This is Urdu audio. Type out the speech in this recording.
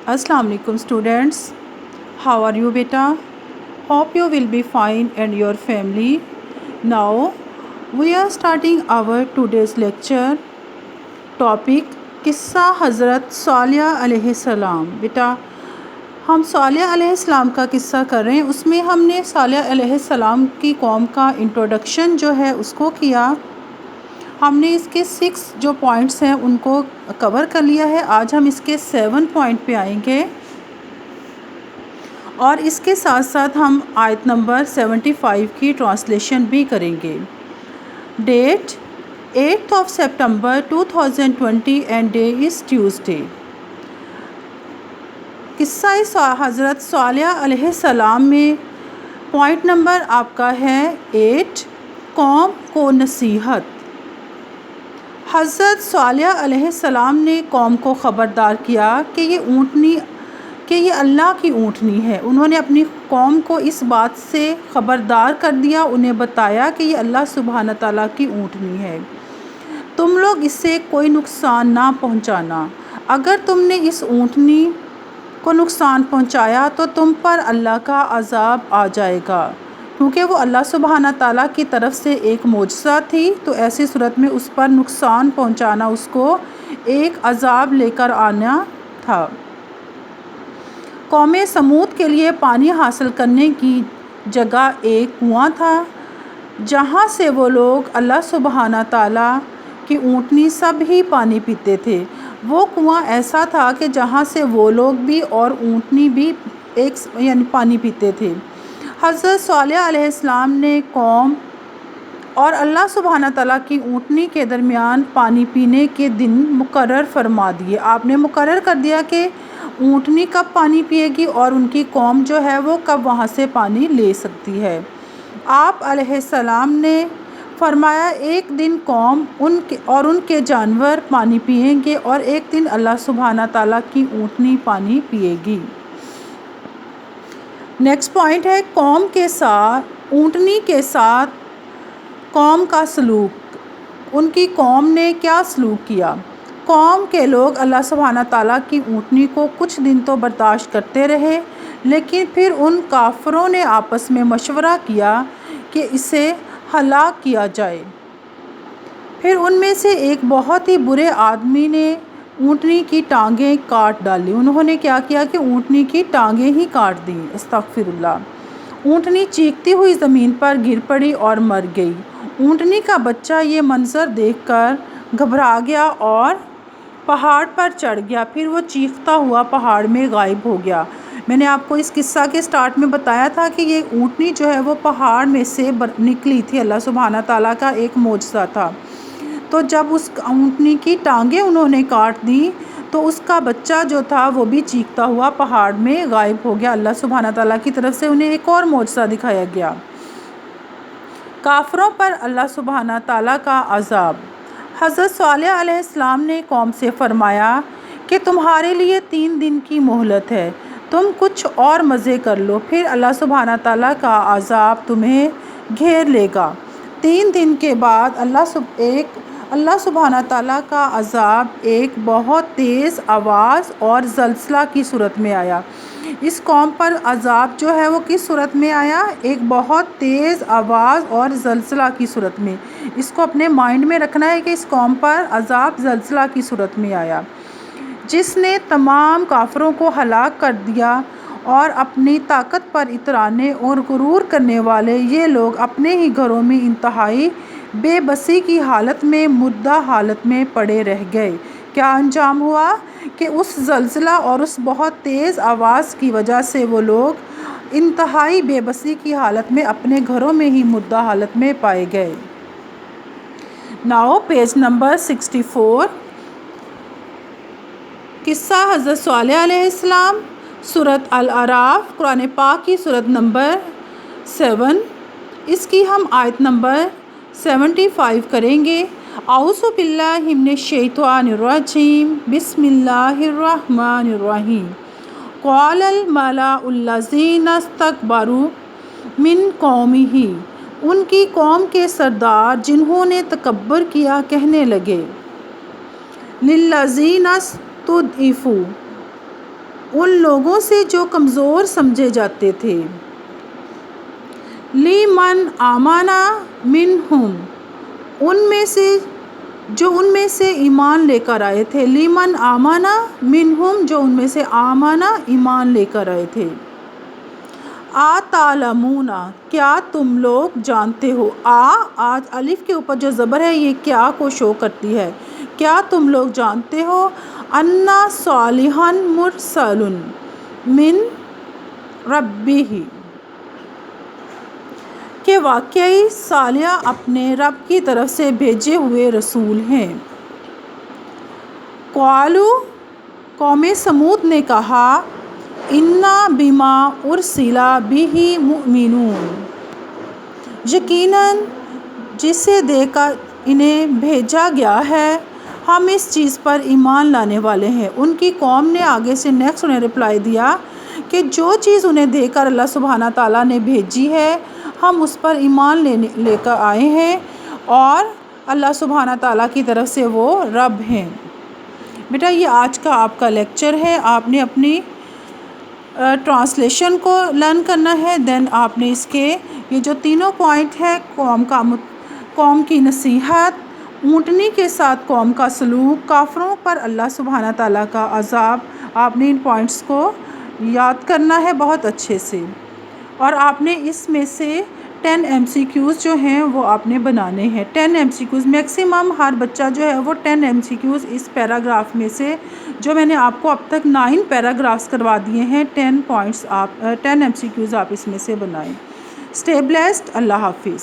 Assalamu alaikum students. How are you beta? Hope you will be fine and your family. Now we are starting our today's lecture. Topic قصہ حضرت صالح علیہ السلام. بیٹا ہم صالح علیہ السلام کا قصہ کر رہے ہیں. اس میں ہم نے صالح علیہ السلام کی قوم کا انٹروڈکشن جو ہے اس کو کیا. ہم نے اس کے 6 جو پوائنٹس ہیں ان کو کور کر لیا ہے. آج ہم اس کے 7 پوائنٹ پہ آئیں گے اور اس کے ساتھ ساتھ ہم آیت نمبر 75 کی ٹرانسلیشن بھی کریں گے. Date 8 September 2020 and day is Tuesday. قصہ حضرت صالح علیہ السلام میں پوائنٹ نمبر آپ کا ہے 8. قوم کو نصیحت. حضرت صالح علیہ السلام نے قوم کو خبردار کیا کہ یہ اللہ کی اونٹنی ہے. انہوں نے اپنی قوم کو اس بات سے خبردار کر دیا، انہیں بتایا کہ یہ اللہ سبحانہ تعالیٰ کی اونٹنی ہے. تم لوگ اس سے کوئی نقصان نہ پہنچانا. اگر تم نے اس اونٹنی کو نقصان پہنچایا تو تم پر اللہ کا عذاب آ جائے گا، کیونکہ وہ اللہ سبحانہ تعالیٰ کی طرف سے ایک معجزہ تھی. تو ایسی صورت میں اس پر نقصان پہنچانا اس کو ایک عذاب لے کر آنا تھا. قوم سمود کے لیے پانی حاصل کرنے کی جگہ ایک کنواں تھا جہاں سے وہ لوگ اللہ سبحانہ تعالیٰ کی اونٹنی سب ہی پانی پیتے تھے. وہ کنواں ایسا تھا کہ جہاں سے وہ لوگ بھی اور اونٹنی بھی یعنی پانی پیتے تھے. حضرت صالح علیہ السلام نے قوم اور اللہ سبحانہ تعالیٰ کی اونٹنی کے درمیان پانی پینے کے دن مقرر فرما دیے. آپ نے مقرر کر دیا کہ اونٹنی کب پانی پیے گی اور ان کی قوم جو ہے وہ کب وہاں سے پانی لے سکتی ہے. آپ علیہ السلام نے فرمایا ایک دن قوم ان کے جانور پانی پئیں گے اور ایک دن اللہ سبحانہ تعالیٰ کی اونٹنی پانی پیے گی. نیکسٹ پوائنٹ ہے قوم کے ساتھ اونٹنی کے ساتھ قوم کا سلوک. ان کی قوم نے کیا سلوک کیا؟ قوم کے لوگ اللہ سبحانہ تعالیٰ کی اونٹنی کو کچھ دن تو برداشت کرتے رہے، لیکن پھر ان کافروں نے آپس میں مشورہ کیا کہ اسے ہلاک کیا جائے. پھر ان میں سے ایک بہت ہی برے آدمی نے اونٹنی کی ٹانگیں کاٹ ڈالی. انہوں نے کیا کیا کہ اونٹنی کی ٹانگیں ہی کاٹ دیں. استغفر اللہ. اونٹنی چیختی ہوئی زمین پر گر پڑی اور مر گئی. اونٹنی کا بچہ یہ منظر دیکھ کر گھبرا گیا اور پہاڑ پر چڑھ گیا. پھر وہ چیختا ہوا پہاڑ میں غائب ہو گیا. میں نے آپ کو اس قصہ کے سٹارٹ میں بتایا تھا کہ یہ اونٹنی جو ہے وہ پہاڑ میں سے نکلی تھی، اللہ سبحانہ تعالیٰ کا ایک معجزہ تھا. تو جب اس اونٹنی کی ٹانگیں انہوں نے کاٹ دیں تو اس کا بچہ جو تھا وہ بھی چیختا ہوا پہاڑ میں غائب ہو گیا. اللہ سبحانہ تعالیٰ کی طرف سے انہیں ایک اور معجزہ دکھایا گیا. کافروں پر اللہ سبحانہ تعالیٰ کا عذاب. حضرت صالح علیہ السلام نے قوم سے فرمایا کہ تمہارے لیے 3 دن کی مہلت ہے، تم کچھ اور مزے کر لو، پھر اللہ سبحانہ تعالیٰ کا عذاب تمہیں گھیر لے گا. 3 دن کے بعد اللہ سبحانہ تعالیٰ کا عذاب ایک بہت تیز آواز اور زلزلہ کی صورت میں آیا. اس قوم پر عذاب جو ہے وہ کس صورت میں آیا؟ ایک بہت تیز آواز اور زلزلہ کی صورت میں. اس کو اپنے مائنڈ میں رکھنا ہے کہ اس قوم پر عذاب زلزلہ کی صورت میں آیا، جس نے تمام کافروں کو ہلاک کر دیا. اور اپنی طاقت پر اترانے اور غرور کرنے والے یہ لوگ اپنے ہی گھروں میں انتہائی بے بسی کی حالت میں مردہ حالت میں پڑے رہ گئے. کیا انجام ہوا کہ اس زلزلہ اور اس بہت تیز آواز کی وجہ سے وہ لوگ انتہائی بے بسی کی حالت میں اپنے گھروں میں ہی مردہ حالت میں پائے گئے. Now page number 64. قصہ حضرت صالح علیہ السلام. سورۃ الاعراف، قرآن پاک کی سورت نمبر 7. اس کی ہم آیت نمبر 75 کریں گے. اعوذ باللہ من الشیطان الرجیم، بسم اللہ الرحمن الرحیم. قال الملأ الذین استکبروا من قومہ. ان کی قوم کے سردار جنہوں نے تکبر کیا کہنے لگے، للذین استضعفوا، ان لوگوں سے جو کمزور سمجھے جاتے تھے۔ لیمن آمنا منہم، ان میں سے ایمان لے کر آئے تھے۔ لیمن آمنا منہم، جو ان میں سے آمنا ایمان لے کر آئے تھے۔ تعلمون، کیا تم لوگ جانتے ہو۔ آج الف کے اوپر جو زبر ہے یہ کیا کو شو کرتی ہے۔ کیا تم لوگ جانتے ہو ان صالحا مرسل من ربہ، کہ واقعی صالح اپنے رب کی طرف سے بھیجے ہوئے رسول ہیں۔ قالوا، قوم سمود نے کہا، انا بما ارسل بہ مؤمنون، یقیناً جسے دے کر انہیں بھیجا گیا ہے ہم اس چیز پر ایمان لانے والے ہیں۔ ان کی قوم نے آگے سے نیکسٹ انہیں رپلائی دیا کہ جو چیز انہیں دے کر اللہ سبحانہ تعالیٰ نے بھیجی ہے ہم اس پر ایمان لے کر آئے ہیں اور اللہ سبحانہ تعالیٰ کی طرف سے وہ رب ہیں۔ بیٹا یہ آج کا آپ کا لیکچر ہے، آپ نے اپنی ٹرانسلیشن کو لرن کرنا ہے، دین آپ نے اس کے یہ جو تینوں پوائنٹ ہے، قوم کی نصیحت، اونٹنی کے ساتھ قوم کا سلوک، کافروں پر اللہ سبحانہ تعالیٰ کا عذاب، آپ نے ان پوائنٹس کو یاد کرنا ہے بہت اچھے سے، اور آپ نے اس میں سے 10 MCQs جو ہیں وہ آپ نے بنانے ہیں۔ 10 MCQs میکسیمم ہر بچہ جو ہے وہ 10 MCQs اس پیراگراف میں سے، جو میں نے آپ کو اب تک 9 پیراگرافس کروا دیے ہیں، 10 MCQs آپ اس میں سے بنائیں۔ اسٹے بلیسڈ، اللہ حافظ۔